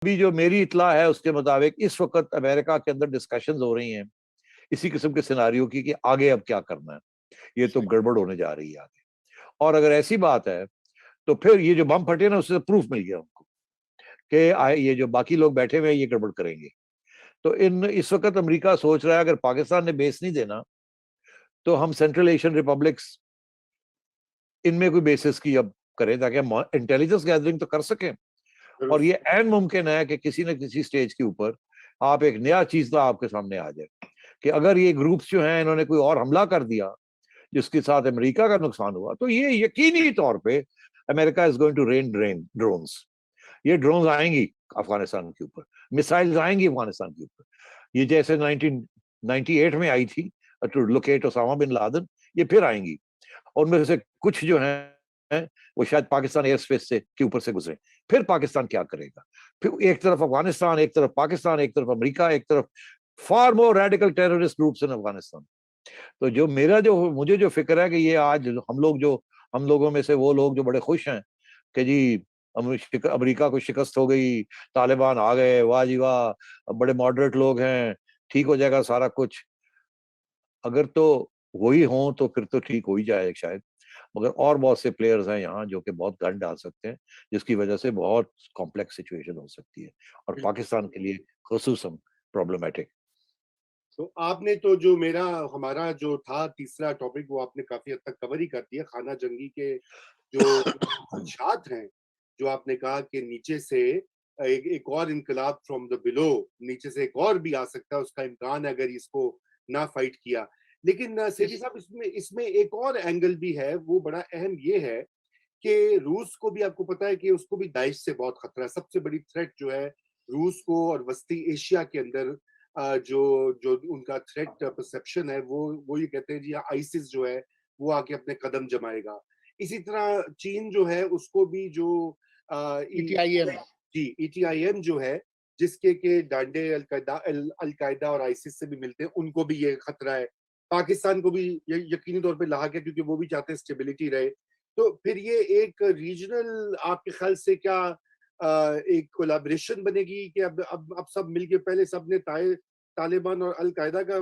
ابھی جو میری اطلاع ہے اس کے مطابق اس وقت امریکہ کے اندر ڈسکشنز ہو رہی ہیں اسی قسم کے سیناریو کی کہ آگے اب کیا کرنا ہے، یہ تو گڑبڑ ہونے جا رہی ہے آگے. اور اگر ایسی بات ہے تو پھر یہ جو بم پھٹے نا اس سے پروف مل گیا ان کو کہ یہ جو باقی لوگ بیٹھے ہوئے ہیں یہ گڑبڑ کریں گے. تو اس وقت امریکہ سوچ رہا ہے اگر پاکستان نے بیس نہیں دینا تو ہم سینٹرل ایشین ریپبلکس ان میں کوئی بیسس کی اب کریں تاکہ ہم انٹیلیجنس گیدرنگ تو کر سکیں. اور یہ عین ممکن ہے کہ کسی نہ کسی سٹیج کے اوپر آپ ایک نیا چیز آپ کے سامنے آ جائے کہ اگر یہ گروپس جو ہیں انہوں نے کوئی اور حملہ کر دیا جس کے ساتھ امریکہ کا نقصان ہوا تو یہ یقینی طور پہ امریکہ is going to rain drones. یہ ڈرونز آئیں گی افغانستان کے اوپر، میسائلز آئیں گی افغانستان کے اوپر. یہ جیسے 1998 میں آئی تھی to locate Osama bin Laden, یہ پھر آئیں گی. اور ان میں سے کچھ جو ہیں وہ شاید پاکستان ایئر اسپیس سے کے اوپر سے گزرے. پھر پاکستان کیا کرے گا؟ پھر ایک طرف افغانستان، ایک طرف پاکستان، ایک طرف امریکہ، ایک طرف for more radical terrorist groups in Afghanistan. تو مجھے جو فکر ہے کہ یہ آج ہم لوگوں میں سے وہ لوگ جو بڑے خوش ہیں کہ جی امریکہ کو شکست ہو گئی، طالبان آ گئے، واہ جی واہ، بڑے ماڈریٹ لوگ ہیں، ٹھیک ہو جائے گا سارا کچھ. اگر تو وہی ہوں تو پھر تو ٹھیک ہو ہی جائے شاید، مگر اور بہت سے پلیئرز ہیں یہاں جو کہ بہت گن ڈال سکتے ہیں جس کی وجہ سے بہت کمپلیکس سچویشن ہو سکتی ہے اور پاکستان کے لیے خصوصاً پرابلمٹک. تو آپ نے تو جو ہمارا جو تھا تیسرا ٹاپک وہ آپ نے کافی حد تک کور ہی کر دیا. خانہ جنگی کے جو خدشات ہیں، جو آپ نے کہا کہ نیچے سے ایک اور انقلاب فرام دا بلو، نیچے سے ایک اور بھی آ سکتا ہے، اس کا امکان ہے اگر اس کو نہ فائٹ کیا. لیکن سیٹھی صاحب اس میں ایک اور اینگل بھی ہے، وہ بڑا اہم یہ ہے کہ روس کو بھی آپ کو پتا ہے کہ اس کو بھی داعش سے بہت خطرہ ہے. سب سے بڑی تھریٹ جو ہے روس کو اور وسطی ایشیا کے اندر جو ان کا تھریٹ پرسپشن ہے وہ یہ کہتے ہیں جی آئیسس جو ہے وہ آ کے اپنے قدم جمائے گا. اسی طرح چین جو ہے اس کو بھی جو ای ٹی آئی ایم جو ہے جس کے ڈانڈے القاعدہ اور آئیسس سے بھی ملتے ہیں، ان کو بھی یہ خطرہ ہے. پاکستان کو بھی یقینی طور پہ لاحق ہے کیونکہ وہ بھی چاہتے ہیں اسٹیبلٹی رہے. تو پھر یہ ایک ریجنل آپ کے خیال سے کیا ایک کولیبریشن بنے گی کہ اب سب مل کے، پہلے سب نے طالبان اور القاعدہ کا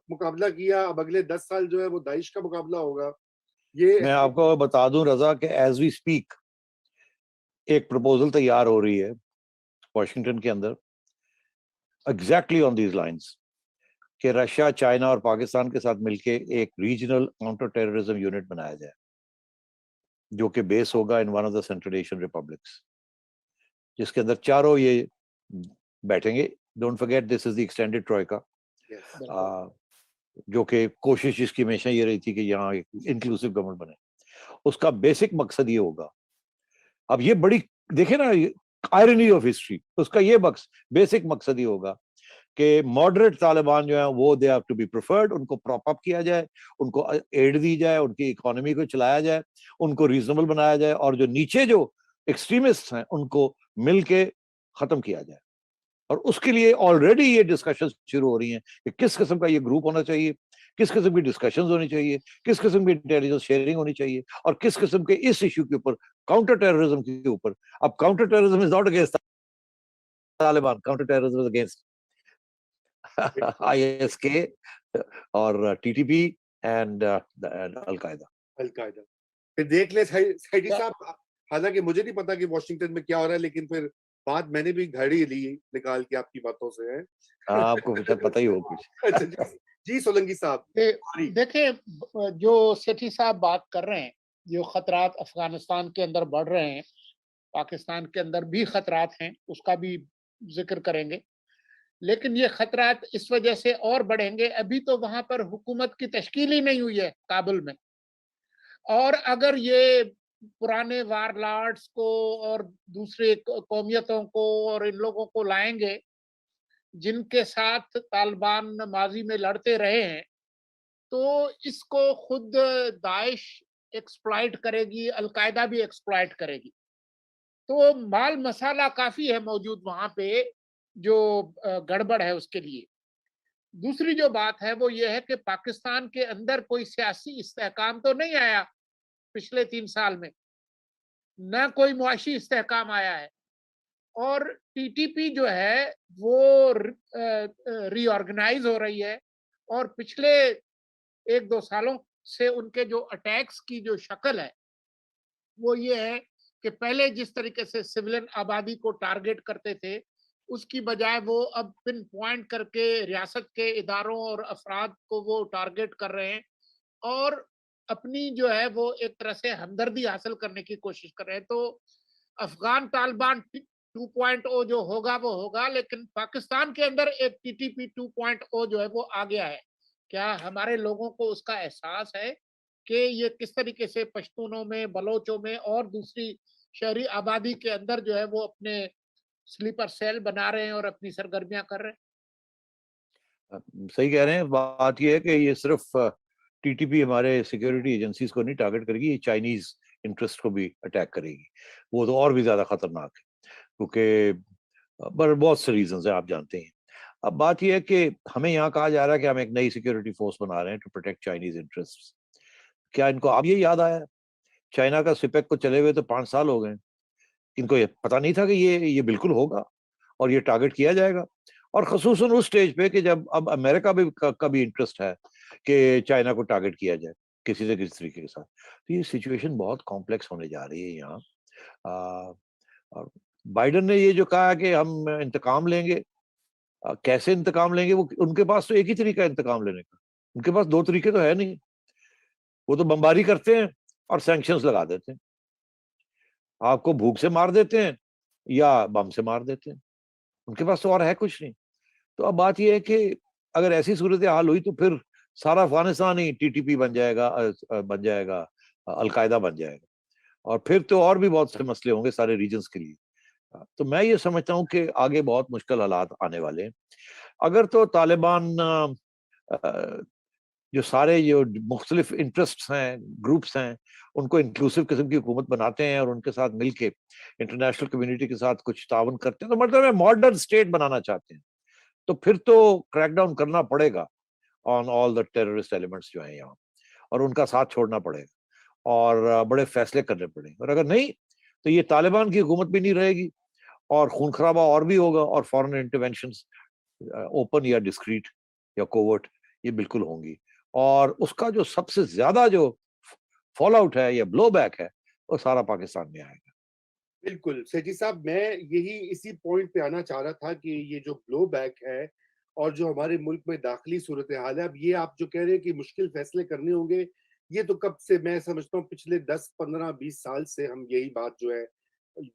مقابلہ کیا، اب اگلے 10 سال جو ہے وہ داعش کا مقابلہ ہوگا؟ یہ میں آپ کو بتا دوں رضا کہ ایز وی اسپیک ایک پروپوزل تیار ہو رہی ہے واشنگٹن کے اندر ایگزیکٹلی آن دیز لائنس کہ رشیا، چائنا اور پاکستان کے ساتھ مل کے ایک ریجنل کاؤنٹر ٹیررزم یونٹ بنایا جائے جو کہ بیس ہوگا in one of the Central Asian republics, جس کے اندر چاروں یہ بیٹھیں گے. Don't forget this is the extended troika, جو کہ کوشش جس کی ہمیشہ یہ رہی تھی کہ یہاں ایک انکلوسیو گورنمنٹ بنے. اس کا بیسک مقصد یہ ہوگا، اب یہ بڑی دیکھیں نا آئرنی آف ہسٹری، اس کا یہ بیسک مقصد یہ ہوگا کہ ماڈریٹ طالبان جو ہیں وہ they have to be preferred, ان کو پراپ اپ کیا جائے، ان کو ایڈ دی جائے، ان کی اکانومی کو چلایا جائے، ان کو ریزنیبل بنایا جائے، اور جو نیچے جو ایکسٹریمسٹ ہیں ان کو مل کے ختم کیا جائے. اور اس کے لیے آلریڈی یہ ڈسکشن شروع ہو رہی ہیں کہ کس قسم کا یہ گروپ ہونا چاہیے، کس قسم کی ڈسکشنز ہونی چاہیے، کس قسم کی انٹیلیجنس شیئرنگ ہونی چاہیے، اور کس قسم کے اس ایشو کے اوپر کاؤنٹر ٹیررزم کے اوپر. اب counter terrorism is not against Taliban, counter terrorism is against I S کے اور ٹی ٹی پی اینڈ القاعدہ. پھر دیکھ لیں سیٹھی صاحب، حالانکہ مجھے نہیں پتا کہ واشنگٹن میں کیا ہو رہا ہے، لیکن پھر بات میں نے بھی گھڑی لی نکال کے آپ کی باتوں سے ہے. آپ کو پتہ ہی ہو کچھ. جی سولنگی صاحب دیکھیں جو سیٹھی صاحب بات کر رہے ہیں، جو خطرات افغانستان کے اندر بڑھ رہے ہیں، پاکستان کے اندر بھی خطرات ہیں، اس کا بھی ذکر کریں گے. لیکن یہ خطرات اس وجہ سے اور بڑھیں گے، ابھی تو وہاں پر حکومت کی تشکیل ہی نہیں ہوئی ہے کابل میں. اور اگر یہ پرانے وار لارڈز کو اور دوسرے قومیتوں کو اور ان لوگوں کو لائیں گے جن کے ساتھ طالبان ماضی میں لڑتے رہے ہیں، تو اس کو خود داعش ایکسپلائٹ کرے گی، القاعدہ بھی ایکسپلائٹ کرے گی. تو مال مسالہ کافی ہے موجود وہاں پہ جو گڑبڑ ہے اس کے لیے. دوسری جو بات ہے وہ یہ ہے کہ پاکستان کے اندر کوئی سیاسی استحکام تو نہیں آیا پچھلے 3 سال میں، نہ کوئی معاشی استحکام آیا ہے. اور ٹی ٹی پی جو ہے وہ ری آرگنائز ہو رہی ہے، اور پچھلے 1-2 سالوں سے ان کے جو اٹیکس کی جو شکل ہے وہ یہ ہے کہ پہلے جس طریقے سے سویلین آبادی کو ٹارگٹ کرتے تھے، اس کی بجائے وہ اب پن پوائنٹ کر کے ریاست کے اداروں اور افراد کو وہ ٹارگٹ کر رہے ہیں، اور اپنی جو ہے وہ ایک طرح سے ہمدردی حاصل کرنے کی کوشش کر رہے ہیں۔ تو افغان طالبان 2.0 جو ہوگا وہ ہوگا، لیکن پاکستان کے اندر ایک ٹی ٹی پی 2.0 جو ہے وہ آ گیا ہے۔ کیا ہمارے لوگوں کو اس کا احساس ہے کہ یہ کس طریقے سے پشتونوں میں، بلوچوں میں اور دوسری شہری آبادی کے اندر جو ہے وہ اپنے سلیپر سیل بنا رہے ہیں اور اپنی سرگرمیاں کر رہے ہیں؟ صحیح کہہ رہے ہیں. بات یہ ہے کہ یہ صرف ٹی ٹی پی ہمارے سیکیورٹی ایجنسیز کو نہیں ٹارگٹ کرے گی، یہ چائنیز انٹرسٹ کو بھی اٹیک کرے گی. وہ تو اور بھی زیادہ خطرناک ہے، کیونکہ بہت سے ریزنز ہیں، آپ جانتے ہیں. اب بات یہ ہے کہ ہمیں یہاں کہا جا رہا ہے کہ ہم ایک نئی سیکیورٹی فورس بنا رہے ہیں ٹو پروٹیکٹ چائنیز انٹرسٹ. کیا ان کو اب یہ یاد آیا؟ چائنا کا سپیک کو چلے ہوئے تو 5 سال ہو گئے. ان کو یہ پتہ نہیں تھا کہ یہ بالکل ہوگا اور یہ ٹارگٹ کیا جائے گا، اور خصوصاً اس سٹیج پہ کہ جب اب امریکہ بھی کا بھی انٹرسٹ ہے کہ چائنا کو ٹارگٹ کیا جائے کسی سے کسی طریقے کے ساتھ. تو یہ سچویشن بہت کمپلیکس ہونے جا رہی ہے یہاں. اور بائیڈن نے یہ جو کہا کہ ہم انتقام لیں گے، کیسے انتقام لیں گے؟ وہ ان کے پاس تو ایک ہی طریقہ ہے انتقام لینے کا، ان کے پاس 2 طریقے تو ہے نہیں. وہ تو بمباری کرتے ہیں اور سینکشنز لگا دیتے ہیں، آپ کو بھوک سے مار دیتے ہیں یا بم سے مار دیتے ہیں. ان کے پاس تو اور ہے کچھ نہیں. تو اب بات یہ ہے کہ اگر ایسی صورتحال ہوئی تو پھر سارا افغانستان ہی ٹی ٹی پی بن جائے گا، القاعدہ بن جائے گا، اور پھر تو اور بھی بہت سے مسئلے ہوں گے سارے ریجنز کے لیے. تو میں یہ سمجھتا ہوں کہ آگے بہت مشکل حالات آنے والے ہیں. اگر تو طالبان جو سارے جو مختلف انٹرسٹس ہیں، گروپس ہیں، ان کو انکلوسیو قسم کی حکومت بناتے ہیں اور ان کے ساتھ مل کے انٹرنیشنل کمیونٹی کے ساتھ کچھ تعاون کرتے ہیں، تو مطلب ہے ماڈرن اسٹیٹ بنانا چاہتے ہیں، تو پھر تو کریک ڈاؤن کرنا پڑے گا آن آل دا ٹیررسٹ ایلیمنٹس جو ہیں یہاں، اور ان کا ساتھ چھوڑنا پڑے گا اور بڑے فیصلے کرنے پڑیں گے. اور اگر نہیں تو یہ طالبان کی حکومت بھی نہیں رہے گی اور خون خرابہ اور بھی ہوگا، اور فورن انٹرونشنز اوپن یا ڈسکریٹ یا کوورٹ یہ بالکل ہوں گی. اور اس کا جو سب سے زیادہ جو فال آؤٹ ہے یا بلو بیک ہے وہ سارا پاکستان میں آئے گا. بالکل سیٹھی صاحب، میں یہی اسی پوائنٹ پہ آنا چاہ رہا تھا کہ یہ جو بلو بیک ہے اور جو ہمارے ملک میں داخلی صورتحال ہے، اب یہ آپ جو کہہ رہے ہیں کہ مشکل فیصلے کرنے ہوں گے، یہ تو کب سے میں سمجھتا ہوں پچھلے 10-15-20 سال سے ہم یہی بات جو ہے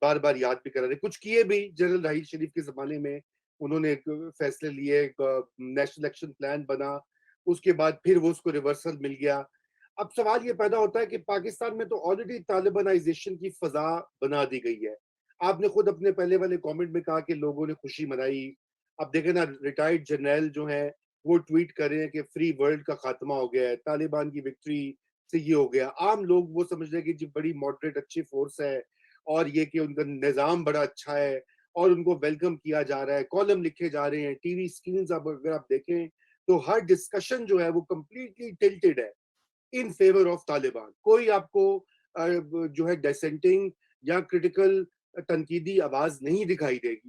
بار بار یاد بھی کر رہے ہیں. کچھ کیے بھی جنرل راحیل شریف کے زمانے میں، انہوں نے ایک فیصلے لیے، ایک نیشنل ایکشن پلان بنا، اس کے بعد پھر وہ اس کو ریورسل مل گیا. اب سوال یہ پیدا ہوتا ہے کہ پاکستان میں تو آلریڈی طالبانائزیشن کی فضا بنا دی گئی ہے. آپ نے خود اپنے پہلے والے کامنٹ میں کہا کہ لوگوں نے خوشی منائی. اب دیکھیں نا، ریٹائرڈ جرنیل جو ہیں وہ ٹویٹ کر رہے ہیں کہ فری ورلڈ کا خاتمہ ہو گیا ہے، طالبان کی وکٹری سے یہ ہو گیا. عام لوگ وہ سمجھ رہے ہیں کہ جی بڑی ماڈریٹ اچھی فورس ہے، اور یہ کہ ان کا نظام بڑا اچھا ہے اور ان کو ویلکم کیا جا رہا ہے، کالم لکھے جا رہے ہیں، ٹی وی اسکرینز اگر آپ دیکھیں تو ہر ڈسکشن جو ہے وہ کمپلیٹلی ٹلٹڈ ہے ان فیور آف طالبان. کوئی آپ کو جو ہے ڈیسنٹنگ یا کریٹیکل تنقیدی آواز نہیں دکھائی دے گی.